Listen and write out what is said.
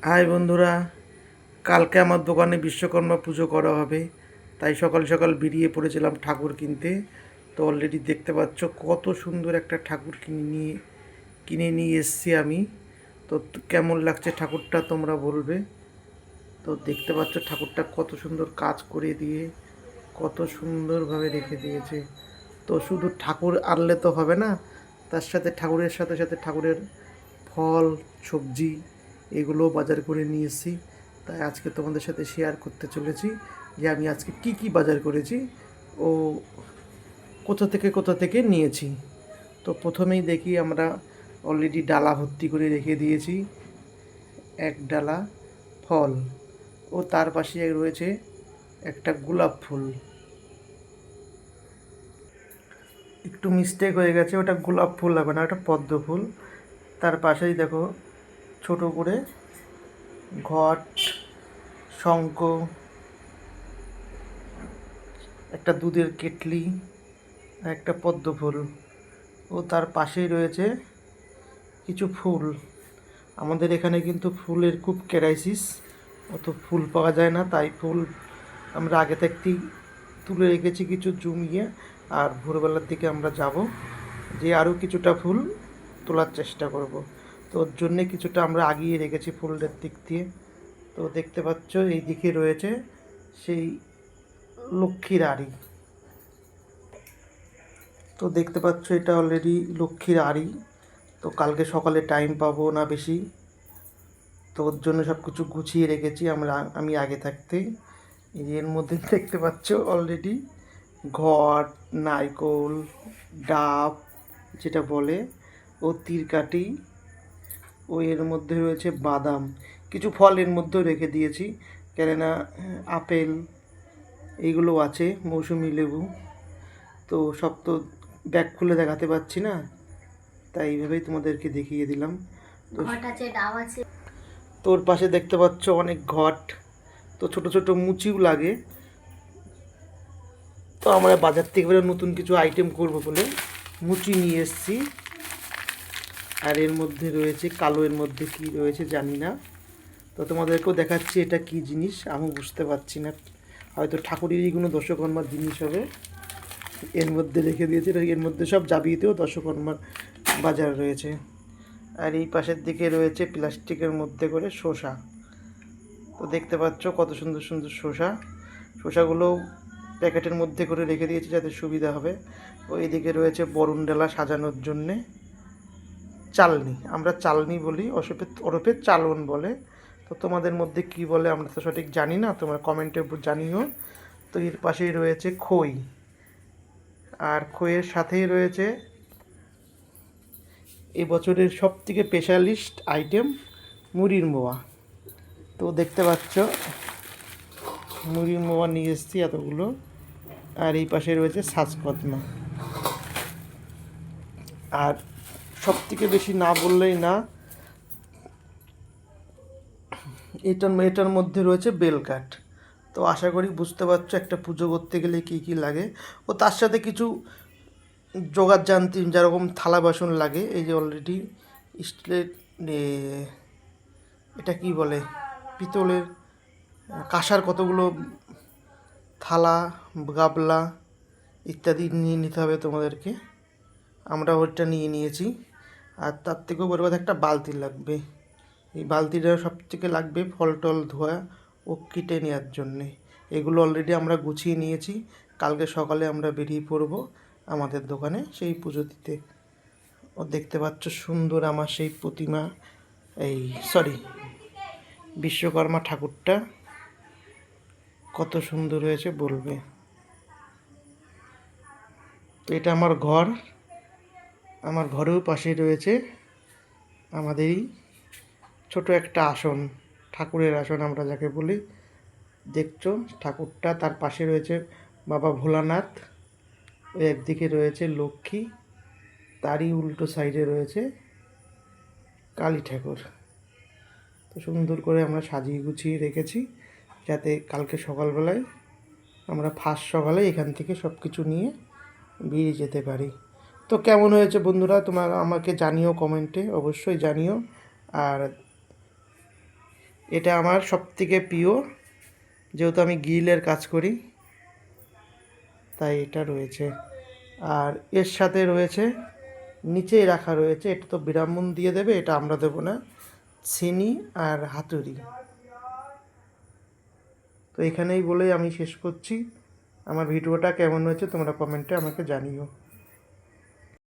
High বন্ধুরা, কালকে আমার দোকানে বিশ্বকর্মা পুজো করা হবে, তাই সকাল সকাল বেরিয়ে পড়েছিলাম ঠাকুর কিনতে। তো অলরেডি দেখতে পাচ্ছ কত সুন্দর একটা ঠাকুর কিনে নিয়ে এসেছি আমি। তো কেমন লাগছে ঠাকুরটা তোমরা বলবে। তো দেখতে পাচ্ছ ঠাকুরটা কত সুন্দর কাজ করে দিয়ে কত সুন্দরভাবে রেখে দিয়েছে। তো শুধু ঠাকুর আনলে তো হবে না, তার সাথে ঠাকুরের সাথে সাথে ঠাকুরের ফল, সবজি এগুলো বাজার করে নিয়ে এসেছি। তাই আজকে তোমাদের সাথে শেয়ার করতে চলেছি যে আমি আজকে কি কি বাজার করেছি ও কোথা থেকে নিয়েছি। তো প্রথমেই দেখি আমরা অলরেডি ডালা ভর্তি করে রেখে দিয়েছি, এক ডালা ফল, ও তার পাশে রয়েছে একটা গোলাপ ফুল। একটু মিস্টেক হয়ে গেছে, ওটা গোলাপ ফুল হবে না, ওটা পদ্ম ফুল। তার পাশেই দেখো ছোট করে ঘট, শঙ্খ, একটা দুধের কেটলি, আর একটা পদ্ম ফুল, ও তার পাশেই রয়েছে কিছু ফুল। আমাদের এখানে কিন্তু ফুলের খুব ক্রাইসিস, অত ফুল পাওয়া যায় না, তাই ফুল আমরা আগে থাকতেই তুলে রেখেছি কিছু জমিয়ে। আর ভোরবেলার দিকে আমরা যাব, যে আরও কিছুটা ফুল তোলার চেষ্টা করব। তো ওর জন্যে কিছুটা আমরা আগিয়ে রেখেছি ফুলের দিক দিয়ে। তো দেখতে পাচ্ছ এই দিকে রয়েছে সেই লক্ষ্মীর আড়ি। তো দেখতে পাচ্ছ এটা অলরেডি লক্ষ্মীর আড়ি। তো কালকে সকালে টাইম পাবো না বেশি, তো ওর জন্য সব কিছু গুছিয়ে রেখেছি আমি আগে থাকতেই। এর মধ্যে দেখতে পাচ্ছ অলরেডি ঘট, নারকোল, ডাব যেটা বলে, ও তিরকাঠি, ও এর মধ্যে রয়েছে বাদাম, কিছু ফল এর মধ্যেও রেখে দিয়েছি, কেননা আপেল এইগুলো আছে, মৌসুমি লেবু। তো সব তো ব্যাগ খুলে দেখাতে পারছি না, তাই এইভাবেই তোমাদেরকে দেখিয়ে দিলাম। তো ঘট আছে, ডাব আছে। তোর পাশে দেখতে পাচ্ছ অনেক ঘট, তো ছোট ছোট মুচিও লাগে। তো আমরা বাজার থেকে বেরো নতুন কিছু আইটেম করব বলে মুচি নিয়ে এসেছি। আর এর মধ্যে রয়েছে কালো, এর মধ্যে কি রয়েছে জানি না। তো তোমাদেরকেও দেখাচ্ছি এটা কি জিনিস, আমি বুঝতে পারছি না, হয়তো ঠাকুরেরই কোনো দশকর্মার জিনিস হবে। এর মধ্যে রেখে দিয়েছে, এর মধ্যে সব যাবতীয় দশকর্মার বাজার রয়েছে। আর এই পাশের দিকে রয়েছে প্লাস্টিকের মধ্যে করে শসা। তো দেখতে পাচ্ছ কত সুন্দর সুন্দর শসাগুলো প্যাকেটের মধ্যে করে রেখে দিয়েছি যাতে সুবিধা হবে। ও এদিকে রয়েছে বরুণ ডালা সাজানোর জন্যে চালনি, আমরা চালনি বলি, ওরফে চালন বলে। তো তোমাদের মধ্যে কি বলে আমরা তো সঠিক জানি না, তোমরা কমেন্টে জানিও। তো এর পাশেই রয়েছে খই, আর খইয়ের সাথেই রয়েছে এবছরের সবথেকে স্পেশালিস্ট আইটেম মুড়ির মোয়া। তো দেখতে পাচ্ছ মুড়ির মোয়া নিয়ে এসেছি এতগুলো। আর এই পাশে রয়েছে সাজকদমা। আর সবথেকে বেশি না বললেই না, এটার মধ্যে রয়েছে বেলকাঠ। তো আশা করি বুঝতে পারছো একটা পুজো করতে গেলে কী কী লাগে। ও তার সাথে কিছু জোগাড় জানতি, যেরকম থালা বাসন লাগে, এই যে অলরেডি স্টিলের, এটা কি বলে, পিতলের, কাঁসার কতগুলো থালা, গাবলা ইত্যাদি নিয়ে নিতে হবে তোমাদেরকে। আমরা ওইটা নিয়ে নিয়েছি। আর তার থেকেও বড় কথা একটা বালতি লাগবে, এই বালতিটা সব থেকে লাগবে ফল টল ধোয়া ও কেটে নেওয়ার জন্যে। এগুলো অলরেডি আমরা গুছিয়ে নিয়েছি, কালকে সকালে আমরা বেরিয়ে পড়ব আমাদের দোকানে সেই পুজো দিতে। ও দেখতে পাচ্ছ সুন্দর আমার সেই প্রতিমা, এই সরি বিশ্বকর্মা ঠাকুরটা কত সুন্দর হয়েছে বলবে। তো এটা আমার ঘর, আমার ঘরেও পাশে রয়েছে আমাদেরই ছোট একটা আসন, ঠাকুরের আসন আমরা যাকে বলি। দেখছো ঠাকুরটা, তার পাশে রয়েছে বাবা ভোলানাথ, ওই একদিকে রয়েছে লক্ষ্মী, তারই উল্টো সাইডে রয়েছে কালী ঠাকুর। তো সুন্দর করে আমরা সাজিয়ে গুছিয়ে রেখেছি যাতে কালকে সকালবেলায় আমরা ফার্স্ট সকালে এখান থেকে সব কিছু নিয়ে বেরিয়ে যেতে পারি। তো কেমন হয়েছে বন্ধুরা তোমার আমাকে জানিও, কমেন্টে অবশ্যই জানিও। আর এটা আমার সবথেকে প্রিয়, যেহেতু আমি গ্রিলের কাজ করি তাই এটা রয়েছে। আর এর সাথে রয়েছে, নিচেই রাখা রয়েছে, এটা তো ব্রাহ্মণ দিয়ে দেবে, এটা আমরা দেবো না, চিনি আর হাতুড়ি। তো এখানেই বলেই আমি শেষ করছি। আমার ভিডিওটা কেমন হয়েছে তোমরা কমেন্টে আমাকে জানিও।